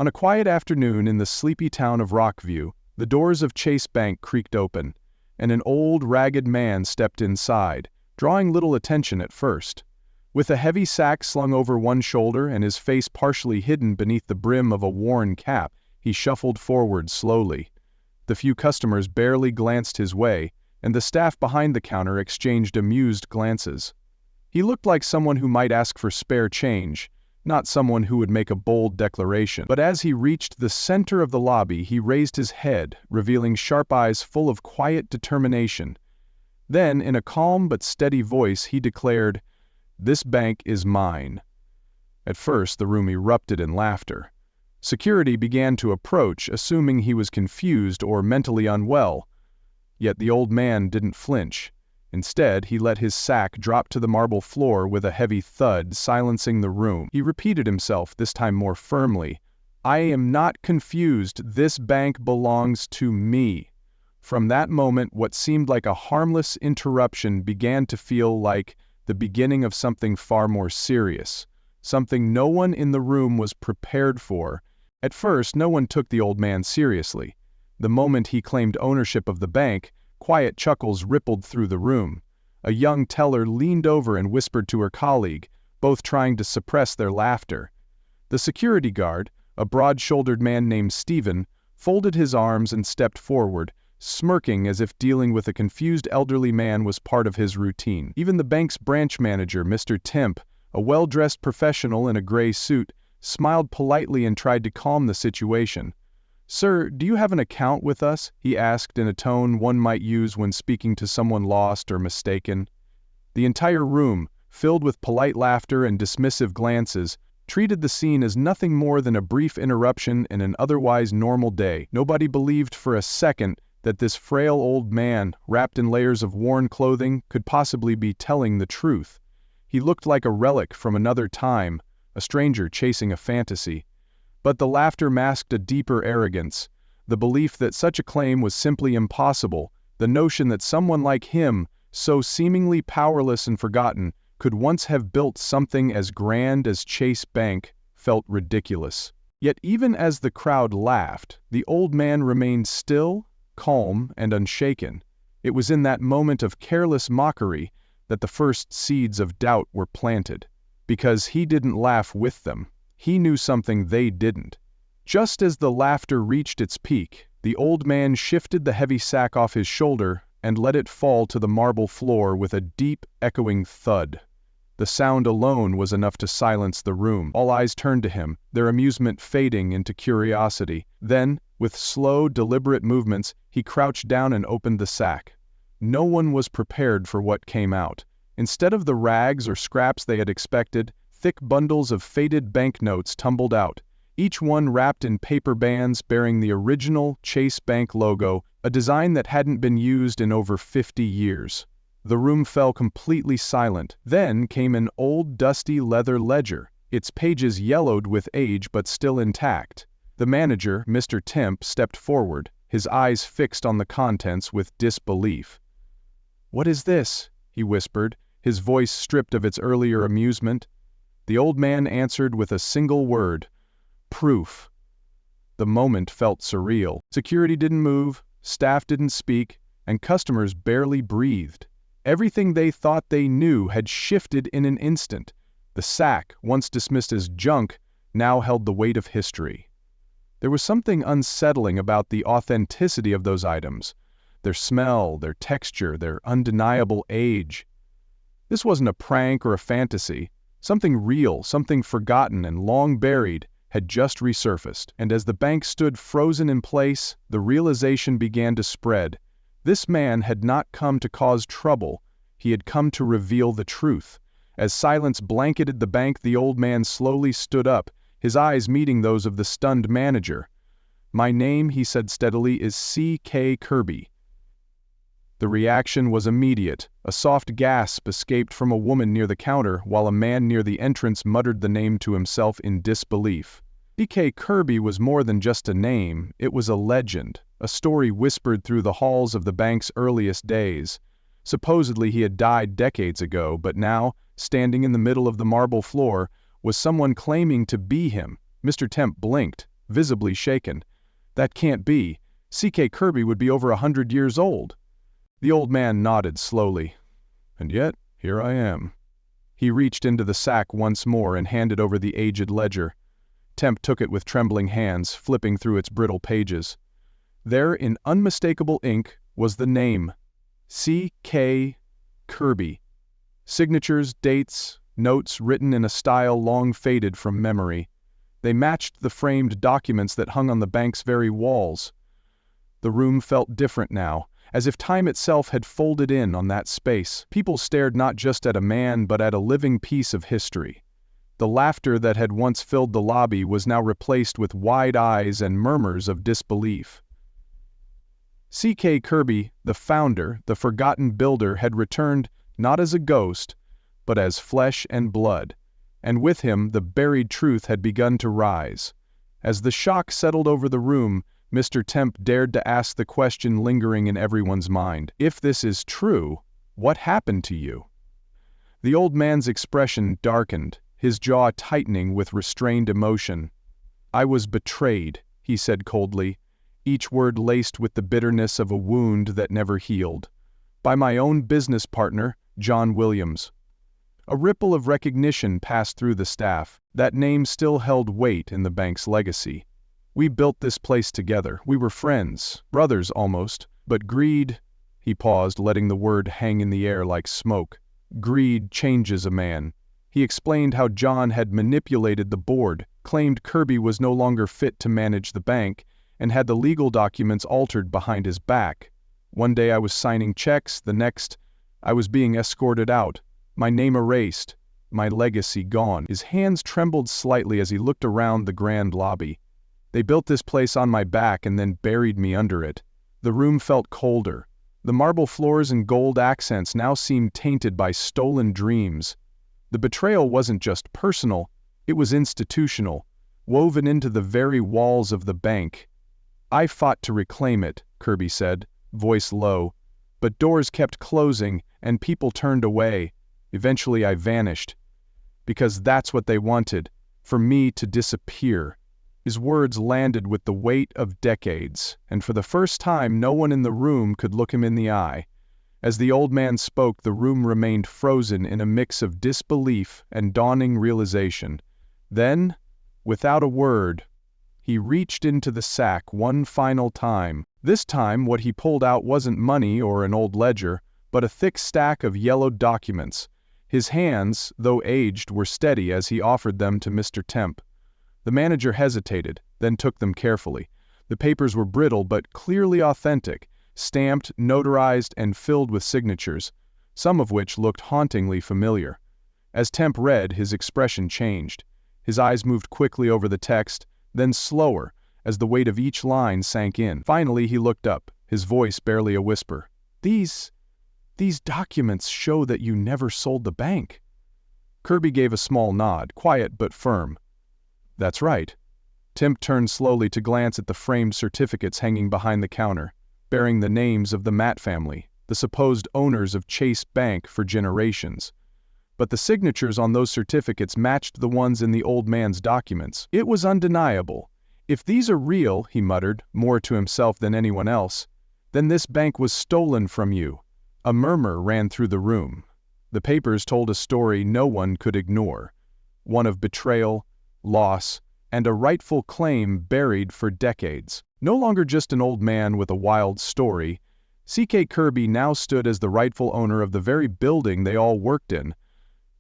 On a quiet afternoon in the sleepy town of Rockview, the doors of Chase Bank creaked open, and an old, ragged man stepped inside, drawing little attention at first. With a heavy sack slung over one shoulder and his face partially hidden beneath the brim of a worn cap, he shuffled forward slowly. The few customers barely glanced his way, and the staff behind the counter exchanged amused glances. He looked like someone who might ask for spare change, not someone who would make a bold declaration. But as he reached the center of the lobby, he raised his head, revealing sharp eyes full of quiet determination. Then, in a calm but steady voice, he declared, "This bank is mine." At first, the room erupted in laughter. Security began to approach, assuming he was confused or mentally unwell. Yet the old man didn't flinch. Instead, he let his sack drop to the marble floor with a heavy thud, silencing the room. He repeated himself, this time more firmly, "I am not confused. This bank belongs to me." From that moment, what seemed like a harmless interruption began to feel like the beginning of something far more serious, something no one in the room was prepared for. At first, no one took the old man seriously. The moment he claimed ownership of the bank, quiet chuckles rippled through the room. A young teller leaned over and whispered to her colleague, both trying to suppress their laughter. The security guard, a broad-shouldered man named Stephen, folded his arms and stepped forward, smirking as if dealing with a confused elderly man was part of his routine. Even the bank's branch manager, Mr. Temp, a well-dressed professional in a gray suit, smiled politely and tried to calm the situation. "Sir, do you have an account with us?" he asked in a tone one might use when speaking to someone lost or mistaken. The entire room, filled with polite laughter and dismissive glances, treated the scene as nothing more than a brief interruption in an otherwise normal day. Nobody believed for a second that this frail old man, wrapped in layers of worn clothing, could possibly be telling the truth. He looked like a relic from another time, a stranger chasing a fantasy. But the laughter masked a deeper arrogance, the belief that such a claim was simply impossible, the notion that someone like him, so seemingly powerless and forgotten, could once have built something as grand as Chase Bank, felt ridiculous. Yet even as the crowd laughed, the old man remained still, calm, and unshaken. It was in that moment of careless mockery that the first seeds of doubt were planted. Because he didn't laugh with them. He knew something they didn't. Just as the laughter reached its peak, the old man shifted the heavy sack off his shoulder and let it fall to the marble floor with a deep, echoing thud. The sound alone was enough to silence the room. All eyes turned to him, their amusement fading into curiosity. Then, with slow, deliberate movements, he crouched down and opened the sack. No one was prepared for what came out. Instead of the rags or scraps they had expected, thick bundles of faded banknotes tumbled out, each one wrapped in paper bands bearing the original Chase Bank logo, a design that hadn't been used in over 50 years. The room fell completely silent. Then came an old dusty leather ledger, its pages yellowed with age but still intact. The manager, Mr. Temp, stepped forward, his eyes fixed on the contents with disbelief. "What is this?" he whispered, his voice stripped of its earlier amusement. The old man answered with a single word, "Proof." The moment felt surreal. Security didn't move, staff didn't speak, and customers barely breathed. Everything they thought they knew had shifted in an instant. The sack, once dismissed as junk, now held the weight of history. There was something unsettling about the authenticity of those items, their smell, their texture, their undeniable age. This wasn't a prank or a fantasy. Something real, something forgotten and long buried, had just resurfaced, and as the bank stood frozen in place, the realization began to spread. This man had not come to cause trouble, he had come to reveal the truth. As silence blanketed the bank, the old man slowly stood up, his eyes meeting those of the stunned manager. "My name," he said steadily, "is C.K. Kirby." The reaction was immediate. A soft gasp escaped from a woman near the counter, while a man near the entrance muttered the name to himself in disbelief. C.K. Kirby was more than just a name, it was a legend, a story whispered through the halls of the bank's earliest days. Supposedly he had died decades ago, but now, standing in the middle of the marble floor, was someone claiming to be him. Mr. Temp blinked, visibly shaken. "That can't be. C.K. Kirby would be over 100 years old." The old man nodded slowly. "And yet, here I am." He reached into the sack once more and handed over the aged ledger. Temp took it with trembling hands, flipping through its brittle pages. There, in unmistakable ink, was the name, C.K. Kirby. Signatures, dates, notes written in a style long faded from memory. They matched the framed documents that hung on the bank's very walls. The room felt different now, as if time itself had folded in on that space. People stared not just at a man but at a living piece of history. The laughter that had once filled the lobby was now replaced with wide eyes and murmurs of disbelief. C.K. Kirby, the founder, the forgotten builder, had returned not as a ghost, but as flesh and blood, and with him the buried truth had begun to rise. As the shock settled over the room, Mr. Temp dared to ask the question lingering in everyone's mind. "If this is true, what happened to you?" The old man's expression darkened, his jaw tightening with restrained emotion. "I was betrayed," he said coldly, each word laced with the bitterness of a wound that never healed. "By my own business partner, John Williams." A ripple of recognition passed through the staff. That name still held weight in the bank's legacy. "We built this place together. We were friends, brothers almost. But greed—" He paused, letting the word hang in the air like smoke. "Greed changes a man." He explained how John had manipulated the board, claimed Kirby was no longer fit to manage the bank, and had the legal documents altered behind his back. "One day I was signing checks, the next, I was being escorted out. My name erased, my legacy gone." His hands trembled slightly as he looked around the grand lobby. "They built this place on my back and then buried me under it." The room felt colder. The marble floors and gold accents now seemed tainted by stolen dreams. The betrayal wasn't just personal, it was institutional, woven into the very walls of the bank. "I fought to reclaim it," Kirby said, voice low. "But doors kept closing and people turned away. Eventually I vanished. Because that's what they wanted, for me to disappear." His words landed with the weight of decades, and for the first time no one in the room could look him in the eye. As the old man spoke, the room remained frozen in a mix of disbelief and dawning realization. Then, without a word, he reached into the sack one final time. This time what he pulled out wasn't money or an old ledger, but a thick stack of yellowed documents. His hands, though aged, were steady as he offered them to Mr. Temp. The manager hesitated, then took them carefully. The papers were brittle but clearly authentic, stamped, notarized, and filled with signatures, some of which looked hauntingly familiar. As Temp read, his expression changed. His eyes moved quickly over the text, then slower, as the weight of each line sank in. Finally he looked up, his voice barely a whisper. These documents show that you never sold the bank." Kirby gave a small nod, quiet but firm. "That's right." Temp turned slowly to glance at the framed certificates hanging behind the counter, bearing the names of the Matt family, the supposed owners of Chase Bank for generations. But the signatures on those certificates matched the ones in the old man's documents. It was undeniable. "If these are real," he muttered, more to himself than anyone else, "then this bank was stolen from you." A murmur ran through the room. The papers told a story no one could ignore, one of betrayal, loss, and a rightful claim buried for decades. No longer just an old man with a wild story, C.K. Kirby now stood as the rightful owner of the very building they all worked in.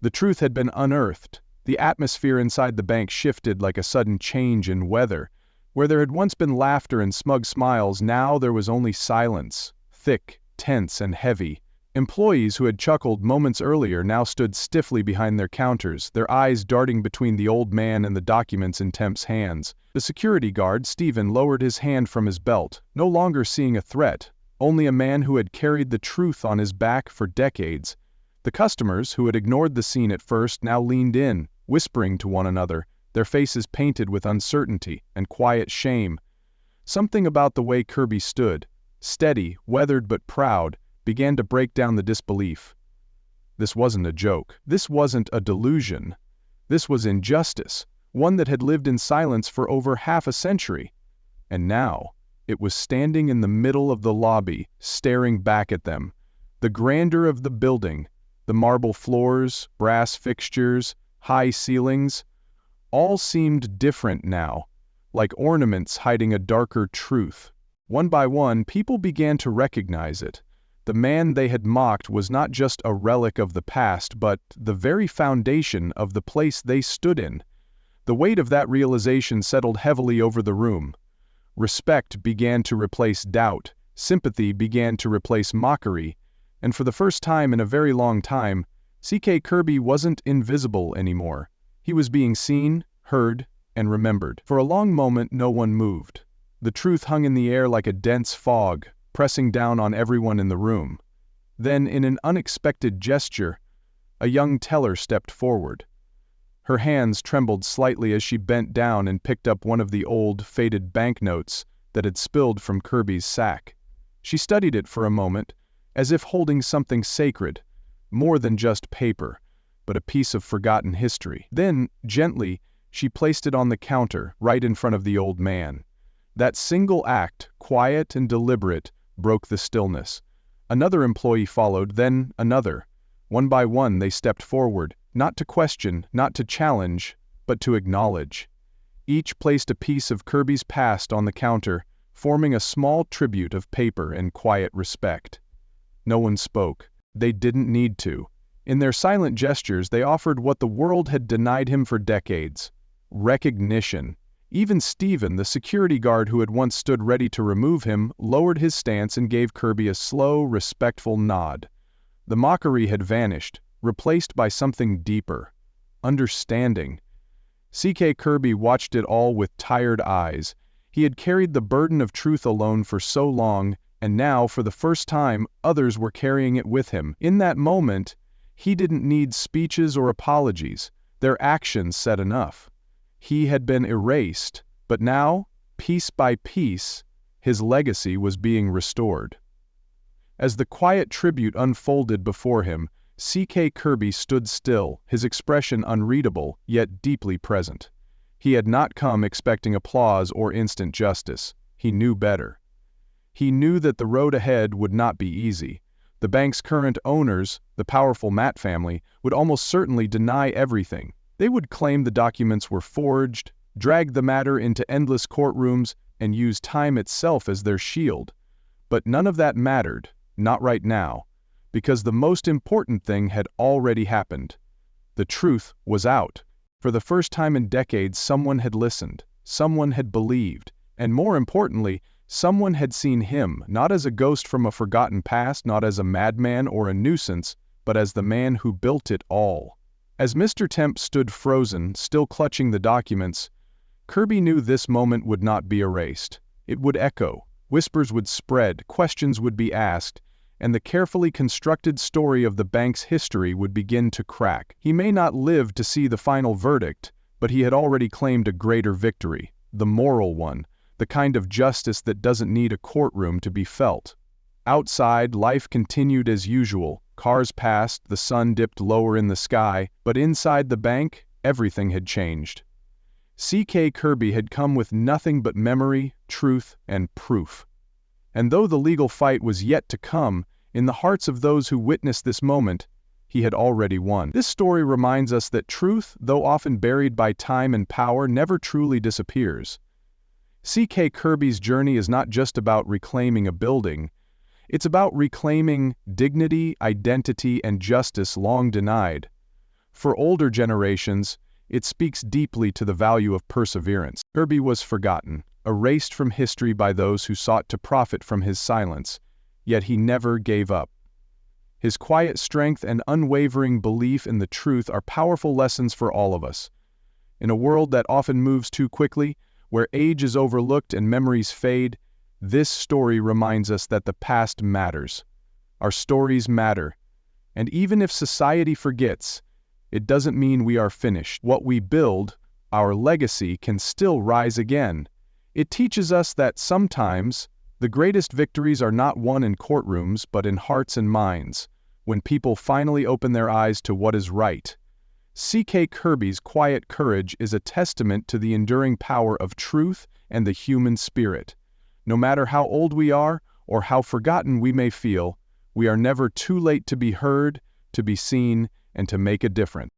The truth had been unearthed. The atmosphere inside the bank shifted like a sudden change in weather. Where there had once been laughter and smug smiles, now there was only silence, thick, tense, and heavy. Employees who had chuckled moments earlier now stood stiffly behind their counters, their eyes darting between the old man and the documents in Temp's hands. The security guard, Stephen, lowered his hand from his belt, no longer seeing a threat, only a man who had carried the truth on his back for decades. The customers, who had ignored the scene at first, now leaned in, whispering to one another, their faces painted with uncertainty and quiet shame. Something about the way Kirby stood, steady, weathered but proud, began to break down the disbelief. This wasn't a joke. This wasn't a delusion. This was injustice. one that had lived in silence for over half a century. And now, it was standing in the middle of the lobby, staring back at them. The grandeur of the building, the marble floors, brass fixtures, high ceilings, all seemed different now, like ornaments hiding a darker truth. One by one, people began to recognize it. The man they had mocked was not just a relic of the past, but the very foundation of the place they stood in. The weight of that realization settled heavily over the room. Respect began to replace doubt, sympathy began to replace mockery, and for the first time in a very long time, C.K. Kirby wasn't invisible anymore. He was being seen, heard, and remembered. For a long moment, no one moved. The truth hung in the air like a dense fog, pressing down on everyone in the room. Then, in an unexpected gesture, a young teller stepped forward. Her hands trembled slightly as she bent down and picked up one of the old, faded banknotes that had spilled from Kirby's sack. She studied it for a moment, as if holding something sacred, more than just paper, but a piece of forgotten history. Then, gently, she placed it on the counter, right in front of the old man. That single act, quiet and deliberate, broke the stillness. Another employee followed, then another. One by one they stepped forward, not to question, not to challenge, but to acknowledge. Each placed a piece of Kirby's past on the counter, forming a small tribute of paper and quiet respect. No one spoke. They didn't need to. In their silent gestures, they offered what the world had denied him for decades: recognition. Even Stephen, the security guard who had once stood ready to remove him, lowered his stance and gave Kirby a slow, respectful nod. The mockery had vanished, replaced by something deeper: understanding. C.K. Kirby watched it all with tired eyes. He had carried the burden of truth alone for so long, and now, for the first time, others were carrying it with him. In that moment, he didn't need speeches or apologies. Their actions said enough. He had been erased, but now, piece by piece, his legacy was being restored. As the quiet tribute unfolded before him, C.K. Kirby stood still, his expression unreadable, yet deeply present. He had not come expecting applause or instant justice. He knew better. He knew that the road ahead would not be easy. The bank's current owners, the powerful Matt family, would almost certainly deny everything. They would claim the documents were forged, drag the matter into endless courtrooms, and use time itself as their shield. But none of that mattered, not right now, because the most important thing had already happened. The truth was out. For the first time in decades, someone had listened, someone had believed, and more importantly, someone had seen him, not as a ghost from a forgotten past, not as a madman or a nuisance, but as the man who built it all. As Mr. Temp stood frozen, still clutching the documents, Kirby knew this moment would not be erased. It would echo, whispers would spread, questions would be asked, and the carefully constructed story of the bank's history would begin to crack. He may not live to see the final verdict, but he had already claimed a greater victory, the moral one, the kind of justice that doesn't need a courtroom to be felt. Outside, life continued as usual. Cars passed, the sun dipped lower in the sky, but inside the bank, everything had changed. C.K. Kirby had come with nothing but memory, truth, and proof. And though the legal fight was yet to come, in the hearts of those who witnessed this moment, he had already won. This story reminds us that truth, though often buried by time and power, never truly disappears. C.K. Kirby's journey is not just about reclaiming a building. It's about reclaiming dignity, identity, and justice long denied. For older generations, it speaks deeply to the value of perseverance. Kirby was forgotten, erased from history by those who sought to profit from his silence, yet he never gave up. His quiet strength and unwavering belief in the truth are powerful lessons for all of us. In a world that often moves too quickly, where age is overlooked and memories fade, this story reminds us that the past matters. Our stories matter. And even if society forgets, it doesn't mean we are finished. What we build, our legacy, can still rise again. It teaches us that sometimes the greatest victories are not won in courtrooms but in hearts and minds, when people finally open their eyes to what is right. C.K. Kirby's quiet courage is a testament to the enduring power of truth and the human spirit. No matter how old we are or how forgotten we may feel, we are never too late to be heard, to be seen, and to make a difference.